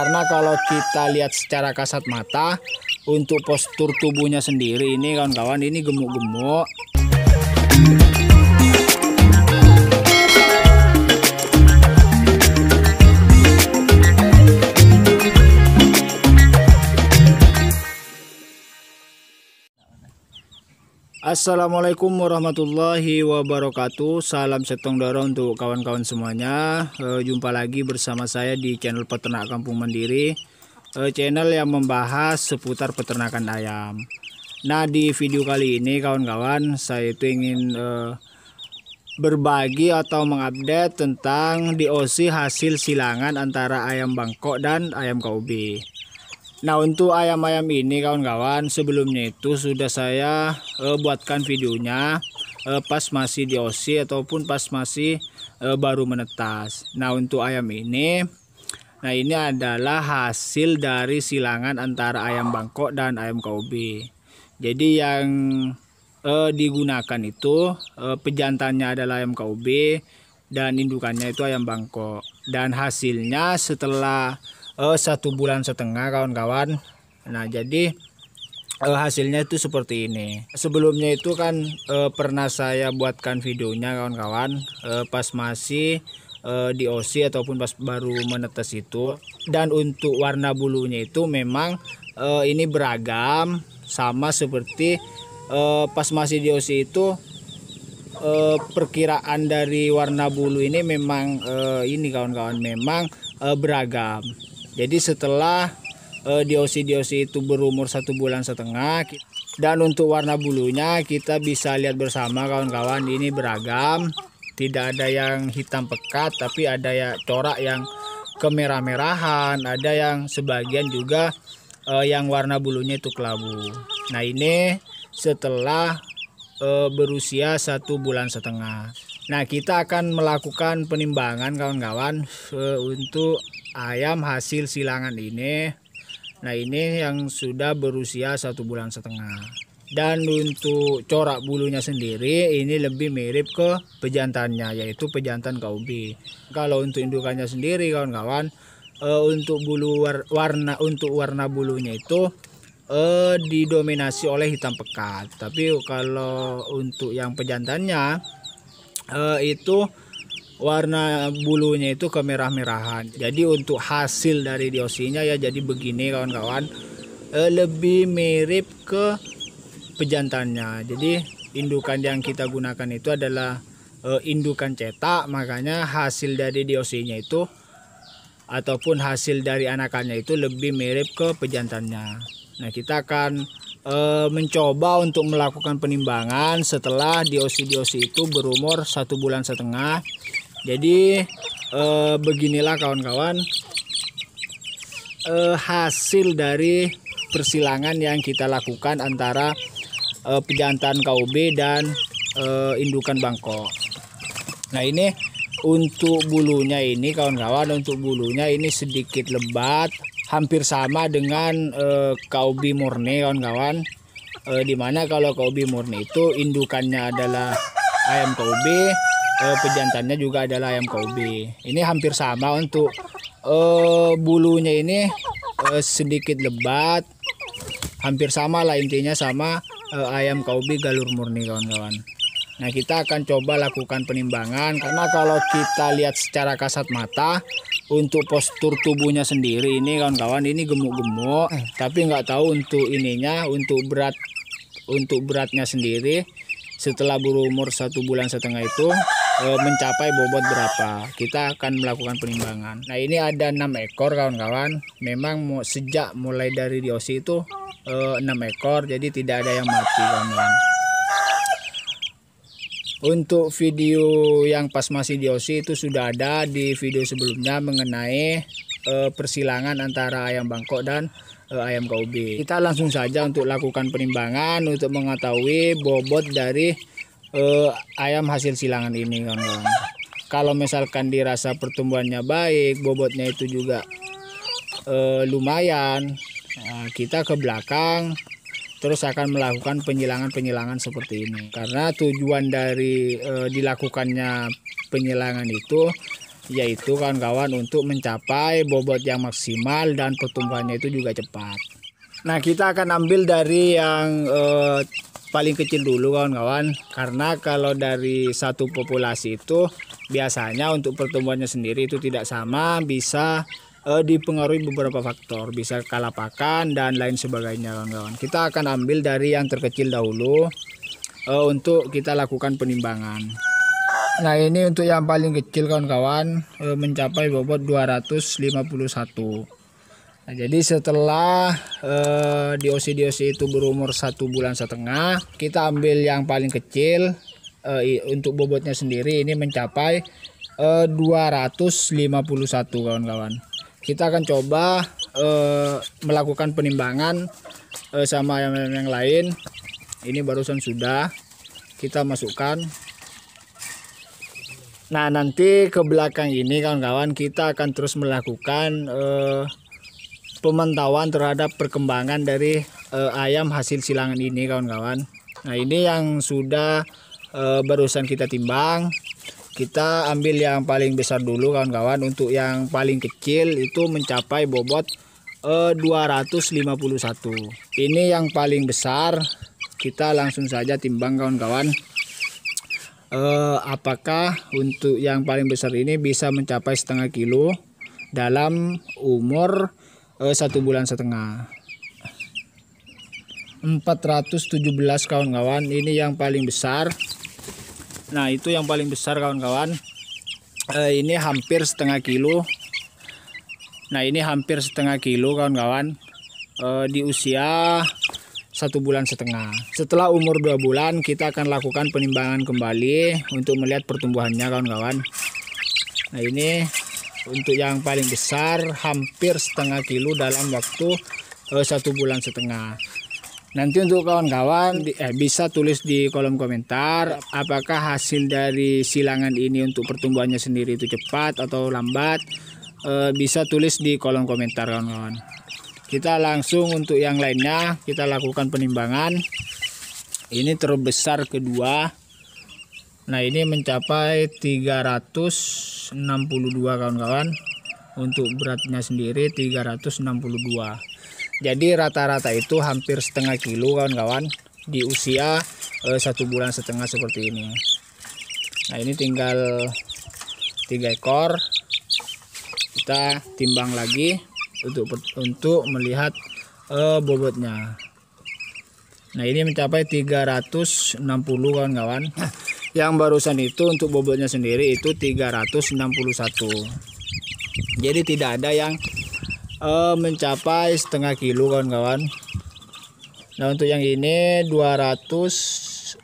Karena kalau kita lihat secara kasat mata, untuk postur tubuhnya sendiri ini kawan-kawan, ini gemuk-gemuk. Assalamualaikum warahmatullahi wabarakatuh. Salam setong doro untuk kawan-kawan semuanya. Jumpa lagi bersama saya di channel Peternak Kampung Mandiri, channel yang membahas seputar peternakan ayam. Nah, di video kali ini kawan-kawan, saya itu ingin berbagi atau mengupdate tentang DOC hasil silangan antara ayam Bangkok dan ayam KUB. Nah, untuk ayam-ayam ini kawan-kawan, sebelumnya itu sudah saya buatkan videonya pas masih DOC ataupun pas masih baru menetas. Nah, untuk ayam ini, nah ini adalah hasil dari silangan antara ayam Bangkok dan ayam KUB. Jadi yang digunakan itu pejantannya adalah ayam KUB dan indukannya itu ayam Bangkok. Dan hasilnya setelah 1,5 bulan kawan-kawan. Nah, jadi hasilnya itu seperti ini. Sebelumnya itu kan pernah saya buatkan videonya kawan-kawan pas masih DOC ataupun pas baru menetas itu. Dan untuk warna bulunya itu memang ini beragam, sama seperti pas masih DOC itu. Perkiraan dari warna bulu ini memang ini kawan-kawan memang beragam. Jadi setelah DOC itu berumur 1,5 bulan, dan untuk warna bulunya kita bisa lihat bersama kawan-kawan, ini beragam. Tidak ada yang hitam pekat, tapi ada ya corak yang kemerah-merahan, ada yang sebagian juga yang warna bulunya itu kelabu. Nah, ini setelah berusia 1,5 bulan. Nah, kita akan melakukan penimbangan kawan-kawan untuk ayam hasil silangan ini. Nah, ini yang sudah berusia 1,5 bulan. Dan untuk corak bulunya sendiri ini lebih mirip ke pejantannya, yaitu pejantan KUB. Kalau untuk indukannya sendiri kawan-kawan, untuk bulu warna bulunya itu didominasi oleh hitam pekat. Tapi kalau untuk yang pejantannya itu warna bulunya itu kemerah-merahan. Jadi untuk hasil dari DOC-nya ya jadi begini kawan-kawan, lebih mirip ke pejantannya. Jadi indukan yang kita gunakan itu adalah indukan cetak, makanya hasil dari DOC-nya itu ataupun hasil dari anakannya itu lebih mirip ke pejantannya. Nah, kita akan mencoba untuk melakukan penimbangan setelah DOC itu berumur 1,5 bulan. Jadi beginilah kawan-kawan hasil dari persilangan yang kita lakukan antara pejantan KUB dan indukan Bangkok. Nah, ini untuk bulunya ini kawan-kawan, untuk bulunya ini sedikit lebat, hampir sama dengan KUB murni kawan-kawan. Dimana kalau KUB murni itu indukannya adalah ayam KUB, pejantannya juga adalah ayam KUB. Ini hampir sama. Untuk bulunya ini sedikit lebat, hampir sama lah, intinya sama ayam KUB galur murni kawan-kawan. Nah, kita akan coba lakukan penimbangan, karena kalau kita lihat secara kasat mata, untuk postur tubuhnya sendiri ini kawan-kawan ini gemuk-gemuk, tapi nggak tahu untuk ininya, untuk beratnya sendiri setelah berumur 1,5 bulan itu mencapai bobot berapa. Kita akan melakukan penimbangan. Nah, ini ada 6 ekor kawan-kawan. Memang sejak mulai dari DOC itu 6 ekor, jadi tidak ada yang mati kawan-kawan. Untuk video yang pas masih DOC itu sudah ada di video sebelumnya mengenai persilangan antara ayam Bangkok dan ayam KUB. Kita langsung saja untuk lakukan penimbangan untuk mengetahui bobot dari ayam hasil silangan ini kawan-kawan. Kalau misalkan dirasa pertumbuhannya baik, bobotnya itu juga lumayan, kita ke belakang terus akan melakukan penyilangan seperti ini. Karena tujuan dari dilakukannya penyilangan itu yaitu kawan-kawan untuk mencapai bobot yang maksimal dan pertumbuhannya itu juga cepat. Nah, kita akan ambil dari yang paling kecil dulu kawan-kawan, karena kalau dari satu populasi itu biasanya untuk pertumbuhannya sendiri itu tidak sama, bisa dipengaruhi beberapa faktor, bisa kalah pakan dan lain sebagainya kawan-kawan. Kita akan ambil dari yang terkecil dahulu untuk kita lakukan penimbangan. Nah, ini untuk yang paling kecil kawan-kawan, mencapai bobot 251. Nah, jadi setelah diosi-diosi itu berumur 1,5 bulan, kita ambil yang paling kecil, untuk bobotnya sendiri ini mencapai 251 kawan-kawan. Kita akan coba melakukan penimbangan sama ayam-ayam yang lain. Ini barusan sudah kita masukkan. Nah, nanti ke belakang ini kawan-kawan kita akan terus melakukan pemantauan terhadap perkembangan dari ayam hasil silangan ini kawan-kawan. Nah, ini yang sudah barusan kita timbang. Kita ambil yang paling besar dulu kawan-kawan. Untuk yang paling kecil itu mencapai bobot 251. Ini yang paling besar. Kita langsung saja timbang kawan-kawan. Apakah untuk yang paling besar ini bisa mencapai 0,5 kilo dalam umur 1,5 bulan. 417 kawan-kawan, ini yang paling besar. Nah, itu yang paling besar kawan-kawan. Ini hampir 0,5 kilo. Nah, ini hampir 0,5 kilo kawan-kawan, di usia 1,5 bulan. Setelah umur 2 bulan kita akan lakukan penimbangan kembali untuk melihat pertumbuhannya kawan-kawan. Nah, ini untuk yang paling besar hampir 0,5 kilo dalam waktu 1,5 bulan. Nanti untuk kawan-kawan bisa tulis di kolom komentar apakah hasil dari silangan ini untuk pertumbuhannya sendiri itu cepat atau lambat. Bisa tulis di kolom komentar kawan-kawan. Kita langsung untuk yang lainnya kita lakukan penimbangan. Ini terbesar kedua. Nah, ini mencapai 362 kawan-kawan. Untuk beratnya sendiri 362. Jadi rata-rata itu hampir 0,5 kilo kawan-kawan di usia 1,5 bulan seperti ini. Nah, ini tinggal 3 ekor. Kita timbang lagi untuk melihat bobotnya. Nah, ini mencapai 360 kawan-kawan. Yang barusan itu untuk bobotnya sendiri itu 361. Jadi tidak ada yang mencapai 0,5 kilo kawan-kawan. Nah, untuk yang ini 289.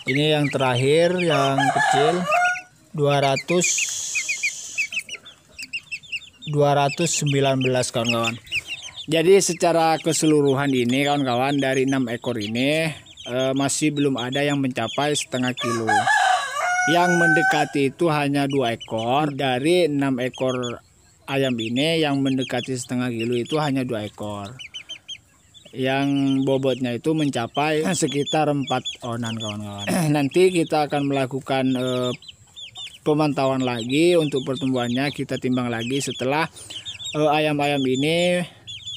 Ini yang terakhir yang kecil 219 kawan-kawan. Jadi secara keseluruhan ini kawan-kawan dari 6 ekor ini masih belum ada yang mencapai 0,5 kilo. Yang mendekati itu hanya 2 ekor dari 6 ekor ayam ini. Yang mendekati 0,5 kilo itu hanya 2 ekor. Yang bobotnya itu mencapai sekitar 4 onan kawan-kawan. Nanti kita akan melakukan pemantauan lagi untuk pertumbuhannya. Kita timbang lagi setelah ayam-ayam ini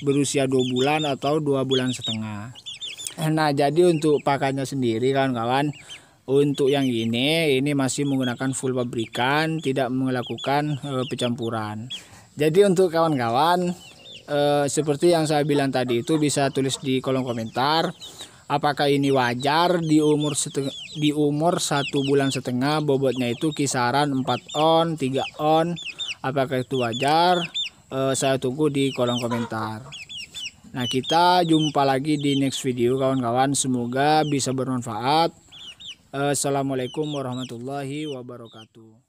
berusia 2 bulan atau 2,5 bulan. Nah, jadi untuk pakannya sendiri kawan-kawan, untuk yang ini masih menggunakan full pabrikan, tidak melakukan pencampuran. Jadi untuk kawan-kawan, seperti yang saya bilang tadi itu bisa tulis di kolom komentar apakah ini wajar di umur 1,5 bulan bobotnya itu kisaran 4 on 3 on, apakah itu wajar? Saya tunggu di kolom komentar. Nah, kita jumpa lagi di next video kawan-kawan, semoga bisa bermanfaat. Assalamualaikum warahmatullahi wabarakatuh.